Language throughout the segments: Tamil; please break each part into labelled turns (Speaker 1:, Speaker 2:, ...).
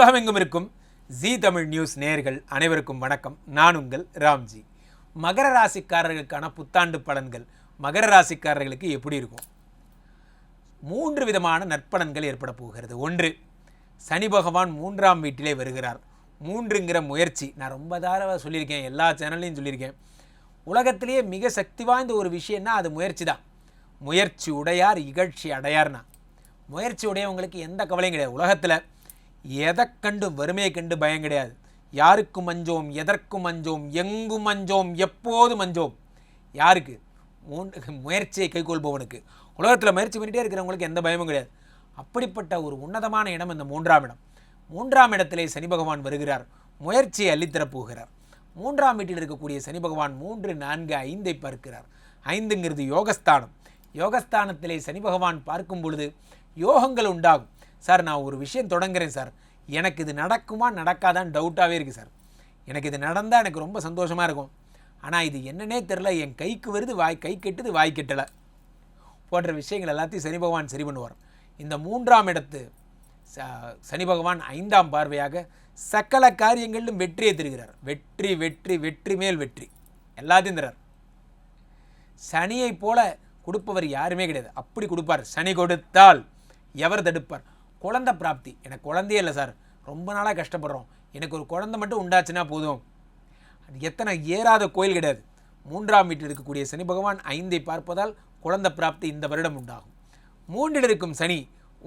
Speaker 1: உலகமெங்கும் இருக்கும் ஜி தமிழ் நியூஸ் நேயர்கள் அனைவருக்கும் வணக்கம். நான் உங்கள் ராம்ஜி. மகர ராசிக்காரர்களுக்கான புத்தாண்டு பலன்கள் மகர ராசிக்காரர்களுக்கு எப்படி இருக்கும்? 3 விதமான நற்பலன்கள் ஏற்பட போகிறது. 1, சனி பகவான் 3ஆம் வீட்டிலே வருகிறார். 3ங்கிற முயற்சி நான் ரொம்ப தடவை சொல்லியிருக்கேன், எல்லா சேனல்லையும் சொல்லியிருக்கேன். உலகத்திலேயே மிக சக்தி வாய்ந்த ஒரு விஷயம்னா அது முயற்சி தான். முயற்சி உடையார் இகழ்ச்சி அடையார்னா, முயற்சி உடையவங்களுக்கு எந்த கவலையும் கிடையாது. உலகத்தில் எதை கண்டு வறுமையை கண்டு பயம் கிடையாது. யாருக்கும் மஞ்சோம், எதற்கும் மஞ்சோம், எங்கும் மஞ்சோம், எப்போதும் மஞ்சோம். யாருக்கு? முயற்சியை கைகொள்பவனுக்கு. உலகத்தில் முயற்சி பண்ணிகிட்டே இருக்கிறவங்களுக்கு எந்த பயமும் கிடையாது. அப்படிப்பட்ட ஒரு உன்னதமான இடம் இந்த 3ஆம் இடம். 3ஆம் இடத்திலே சனி பகவான் வருகிறார், முயற்சியை அள்ளித்தரப் போகிறார். 3ஆம் வீட்டில் இருக்கக்கூடிய சனி பகவான் 3, 4, 5ஐ பார்க்கிறார். 5ங்கிறது யோகஸ்தானம். யோகஸ்தானத்திலே சனி பகவான் பார்க்கும் பொழுது யோகங்கள் உண்டாகும். சார், நான் ஒரு விஷயம் தொடங்குறேன் சார், எனக்கு இது நடக்குமா நடக்காதான்னு டவுட்டாகவே இருக்குது சார். எனக்கு இது நடந்தால் எனக்கு ரொம்ப சந்தோஷமாக இருக்கும், ஆனால் இது என்னன்னே தெரில, என் கைக்கு வருது, கை கெட்டுது, வாய் கெட்டலை போன்ற விஷயங்கள் எல்லாத்தையும் சனி பகவான் சரி பண்ணுவார். இந்த 3ஆம் இடத்து சனி பகவான் 5ஆம் பார்வையாக சகல காரியங்களிலும் வெற்றியை தருகிறார். வெற்றி வெற்றி வெற்றி மேல் வெற்றி எல்லாத்தையும் தரார். சனியை போல கொடுப்பவர் யாருமே கிடையாது. அப்படி கொடுப்பார். சனி கொடுத்தால் எவர் தடுப்பார்? குழந்தை பிராப்தி. எனக்கு குழந்தையே இல்லை சார், ரொம்ப நாளாக கஷ்டப்படுறோம், எனக்கு ஒரு குழந்தை மட்டும் உண்டாச்சுன்னா போதும். எத்தனை ஏறாத கோயில் கிடையாது. 3ஆம் வீட்டில் இருக்கக்கூடிய சனி பகவான் 5ஐ பார்ப்பதால் குழந்தை பிராப்தி இந்த வருடம் உண்டாகும். 3இல் இருக்கும் சனி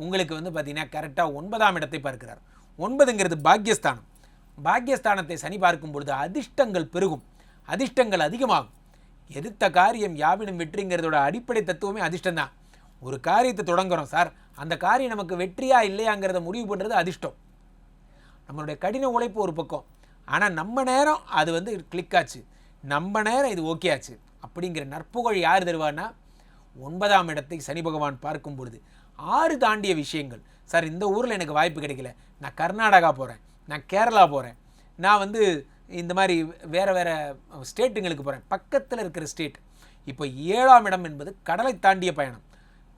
Speaker 1: உங்களுக்கு பார்த்தீங்கன்னா கரெக்டாக 9ஆம் இடத்தை பார்க்கிறார். 9ங்கிறது பாக்யஸ்தானம். பாக்யஸ்தானத்தை சனி பார்க்கும் பொழுது அதிர்ஷ்டங்கள் பெருகும், அதிர்ஷ்டங்கள் அதிகமாகும். எதிர்த்த காரியம் யாவினும் வெற்றிங்கிறதோட அடிப்படை தத்துவமே அதிர்ஷ்டம் தான். ஒரு காரியத்தை தொடங்குறோம் சார், அந்த காரியம் நமக்கு வெற்றியா இல்லையாங்கிறத முடிவு பண்ணுறது அதிர்ஷ்டம். நம்மளுடைய கடின உழைப்பு ஒரு பக்கம், ஆனால் நம்ம நேரம் அது கிளிக் ஆச்சு, நம்ம நேரம் இது ஓகே ஆச்சு அப்படிங்கிற நற்புகழ் யார் தருவான்னா 9ஆம் இடத்தை சனி பகவான் பார்க்கும் பொழுது 6 தாண்டிய விஷயங்கள். சார், இந்த ஊரில் எனக்கு வாய்ப்பு கிடைக்கல, நான் கர்நாடகா போகிறேன், நான் கேரளா போகிறேன், நான் இந்த மாதிரி வேறு வேறு ஸ்டேட்டுங்களுக்கு போகிறேன், பக்கத்தில் இருக்கிற ஸ்டேட். இப்போ 7ஆம் இடம் என்பது கடலை தாண்டிய பயணம்.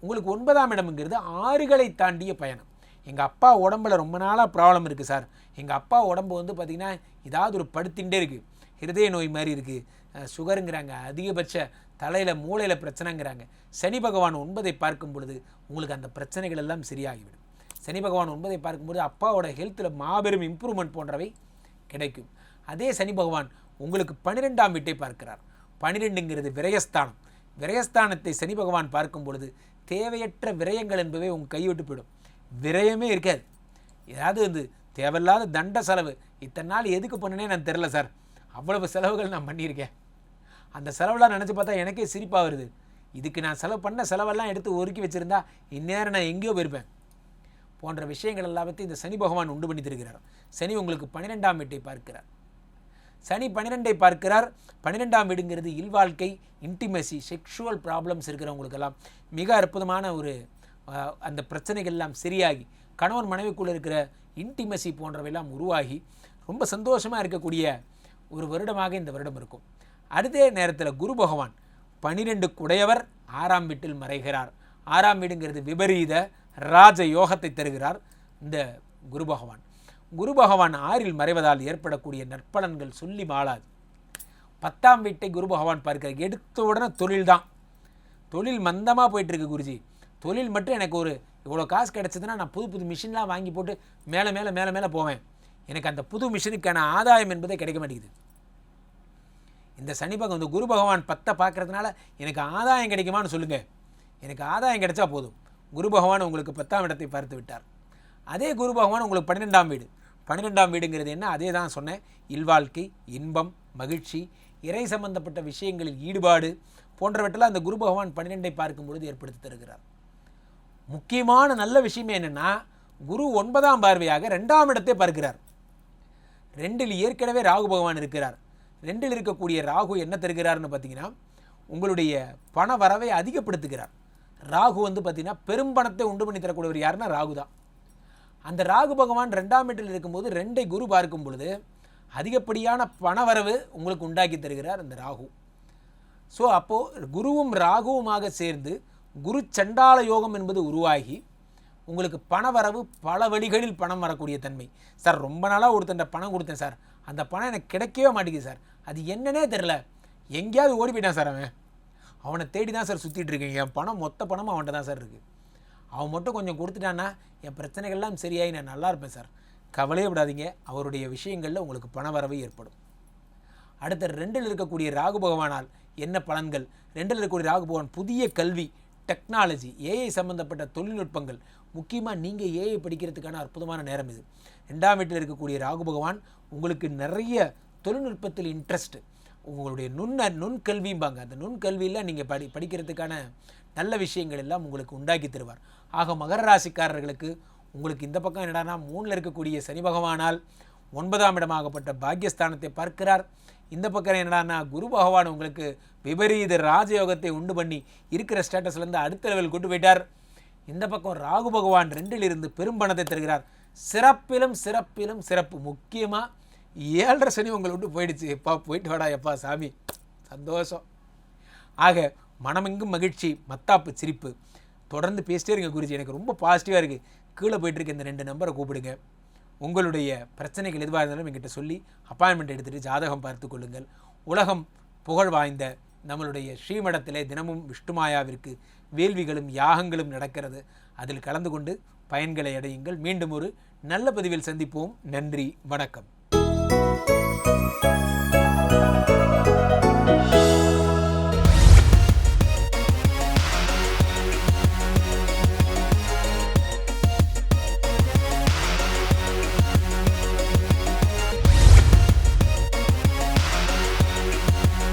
Speaker 1: உங்களுக்கு 9ஆம் இடம்ங்கிறது ஆறுகளை தாண்டிய பயணம். எங்கள் அப்பா உடம்புல ரொம்ப நாளாக ப்ராப்ளம் இருக்குது சார், எங்கள் அப்பா உடம்பு பார்த்திங்கன்னா ஏதாவது ஒரு படுத்திகிட்டே இருக்குது, ஹிருதய நோய் மாதிரி இருக்குது, சுகருங்கிறாங்க, அதிகபட்ச தலையில் மூளையில் பிரச்சனைங்கிறாங்க. சனி பகவான் 9ஐ பார்க்கும் பொழுது உங்களுக்கு அந்த பிரச்சனைகள் எல்லாம் சரியாகிவிடும். சனி பகவான் 9ஐ பார்க்கும்பொழுது அப்பாவோட ஹெல்த்தில் மாபெரும் இம்ப்ரூவ்மெண்ட் போன்றவை கிடைக்கும். அதே சனி பகவான் உங்களுக்கு 12ஆம் வீட்டை பார்க்கிறார். 12ங்கிறது விரயஸ்தானம். விரயஸ்தானத்தை சனி பகவான் பார்க்கும் பொழுது தேவையற்ற விரயங்கள் என்பவை உங்கள் கைவிட்டு போயிடும். விரயமே இருக்காது. ஏதாவது தேவையில்லாத தண்ட செலவு, இத்தனை நாள் எதுக்கு பண்ணனே நான் தெரில சார், அவ்வளவு செலவுகள் நான் பண்ணியிருக்கேன், அந்த செலவெல்லாம் நினச்சி பார்த்தா எனக்கே சிரிப்பாக வருது. இதுக்கு நான் செலவு பண்ண செலவெல்லாம் எடுத்து ஒதுக்கி வச்சுருந்தா இந்நேரம் நான் எங்கேயோ போயிருப்பேன் போன்ற விஷயங்கள் எல்லாத்தையும் இந்த சனி பகவான் உண்டு பண்ணி தருகிறார். சனி உங்களுக்கு 12ஆம் வீட்டை பார்க்கிறார். சனி 12ஐ பார்க்கிறார். 12ஆம் வீடுங்கிறது இல்வாழ்க்கை, இன்டிமெசி, செக்ஷுவல் ப்ராப்ளம்ஸ் இருக்கிறவங்களுக்கெல்லாம் மிக அற்புதமான ஒரு அந்த பிரச்சனைகள்லாம் சரியாகி கணவன் மனைவிக்குள்ளே இருக்கிற இன்டிமெசி போன்றவையெல்லாம் உருவாகி ரொம்ப சந்தோஷமாக இருக்கக்கூடிய ஒரு வருடமாக இந்த வருடம் இருக்கும். அதே நேரத்தில் குரு பகவான் 12 குடையவர் 6ஆம் வீட்டில் மறைகிறார். 6ஆம் வீடுங்கிறது விபரீத ராஜ யோகத்தை தருகிறார் இந்த குரு பகவான். குரு பகவான் 6இல் மறைவதால் ஏற்படக்கூடிய நற்பலன்கள் சொல்லி மாளாது. 10ஆம் வீட்டை குரு பகவான் பார்க்கிறார். எடுத்த உடனே தொழில் தான். தொழில் மந்தமாக போயிட்டுருக்கு குருஜி, தொழில் மட்டும் எனக்கு இவ்வளோ காசு கிடச்சதுன்னா நான் புது புது மிஷின்லாம் வாங்கி போட்டு மேலே மேலே மேலே மேலே போவேன், எனக்கு அந்த புது மிஷினுக்கான ஆதாயம் என்பதே கிடைக்க மாட்டேங்குது. இந்த சனி பகவான், இந்த குரு பகவான் 10ஐ பார்க்கறதுனால எனக்கு ஆதாயம் கிடைக்குமான்னு சொல்லுங்கள். எனக்கு ஆதாயம் கிடைச்சா போதும். குரு பகவான் உங்களுக்கு 10ஆம் இடத்தை பார்த்து விட்டார். அதே குரு பகவான் உங்களுக்கு 12ஆம் வீடு. 12ஆம் வீடுங்கிறது என்ன? அதே தான் சொன்னேன், இல்வாழ்க்கை, இன்பம், மகிழ்ச்சி, இறை சம்பந்தப்பட்ட விஷயங்களில் ஈடுபாடு போன்றவற்றெல்லாம் அந்த குரு பகவான் 12ஐ பார்க்கும் பொழுது ஏற்படுத்தி தருகிறார். முக்கியமான நல்ல விஷயமே என்னென்னா, குரு 9ஆம் பார்வையாக 2ஆம் இடத்தை பார்க்கிறார். 2இல் ஏற்கனவே ராகு பகவான் இருக்கிறார். 2இல் இருக்கக்கூடிய ராகு என்ன தருகிறார்னு பார்த்தீங்கன்னா உங்களுடைய பண வரவை அதிகப்படுத்துகிறார். ராகு பார்த்தீங்கன்னா பெரும் பணத்தை உண்டு பண்ணி தரக்கூடியவர் யாருன்னா ராகு தான். அந்த ராகு பகவான் 2ஆம் வீட்டில் இருக்கும்போது 2ஐ குரு பார்க்கும் பொழுது அதிகப்படியான பணவரவு உங்களுக்கு உண்டாக்கி தருகிறார் அந்த ராகு. ஸோ அப்போது குருவும் ராகுவுமாக சேர்ந்து குரு சண்டால யோகம் என்பது உருவாகி உங்களுக்கு பண வரவு பல வழிகளில் பணம் வரக்கூடிய தன்மை. சார் ரொம்ப நாளாக ஒருத்தண்ட பணம் கொடுத்தேன் சார், அந்த பணம் எனக்கு கிடைக்கவே மாட்டேங்குது சார், அது என்னன்னே தெரில, எங்கேயாவது ஓடி போயிட்டான் சார், அவனை தேடி தான் சார் சுற்றிட்டு இருக்கேன், என் பணம் மொத்த பணமும் அவன்கிட்ட தான் சார் இருக்குது, அவன் மட்டும் கொஞ்சம் கொடுத்துட்டான்னா என் பிரச்சனைகள்லாம் சரியாகி நான் நல்லா இருப்பேன் சார். கவலையே விடாதீங்க, அவருடைய விஷயங்களில் உங்களுக்கு பண வரவு ஏற்படும். அடுத்த 2ல் இருக்கக்கூடிய ராகு பகவானால் என்ன பலன்கள்? 2ல் இருக்கக்கூடிய ராகு பகவான் புதிய கல்வி, டெக்னாலஜி, ஏஐ சம்மந்தப்பட்ட தொழில்நுட்பங்கள், முக்கியமாக நீங்கள் ஏஐ படிக்கிறதுக்கான அற்புதமான நேரம் இது. 2ஆம் வீட்டில் இருக்கக்கூடிய ராகு பகவான் உங்களுக்கு நிறைய தொழில்நுட்பத்தில் இன்ட்ரெஸ்ட், உங்களுடைய நுண்கல்விம்பாங்க, அந்த நுண்கல்வியில் நீங்கள் படிக்கிறதுக்கான நல்ல விஷயங்கள் எல்லாம் உங்களுக்கு உண்டாக்கி தருவார். ஆக மகர ராசிக்காரர்களுக்கு உங்களுக்கு இந்த பக்கம் என்னடானா 3ல் இருக்கக்கூடிய சனி பகவானால் 9ஆம் இடமாகப்பட்ட பாக்யஸ்தானத்தை பார்க்கிறார். இந்த பக்கம் என்னடானா குரு பகவான் உங்களுக்கு விபரீத ராஜயோகத்தை உண்டு பண்ணி இருக்கிற ஸ்டேட்டஸ்லேருந்து அடுத்த லெவல் கொண்டு போயிட்டார். இந்த பக்கம் ராகு பகவான் 2ல் இருந்து பெரும்பணத்தை தருகிறார். சிறப்பிலும் சிறப்பிலும் சிறப்பு, முக்கியமாக 7.5 சனி உங்களை விட்டு போயிடுச்சு, எப்பா போயிட்டு வாடா எப்பா சாமி, சந்தோஷம். ஆக மனமெங்கும் மகிழ்ச்சி, மத்தாப்பு சிரிப்பு. தொடர்ந்து பேசிட்டே இருங்க குருஜி, எனக்கு ரொம்ப பாசிட்டிவாக இருக்குது. கீழே போயிட்டுருக்க இந்த 2 நம்பரை கூப்பிடுங்க. உங்களுடைய பிரச்சனைகள் எதுவாக இருந்தாலும் என்கிட்ட சொல்லி அப்பாயின்மெண்ட் எடுத்துகிட்டு ஜாதகம் பார்த்து கொள்ளுங்கள். உலகம் புகழ் வாய்ந்த நம்மளுடைய ஸ்ரீமடத்திலே தினமும் விஷ்ணுமாயாவிற்கு வேள்விகளும் யாகங்களும் நடக்கிறது. அதில் கலந்து கொண்டு பயன்களை அடையுங்கள். மீண்டும் ஒரு நல்ல பதிவில் சந்திப்போம். நன்றி, வணக்கம்.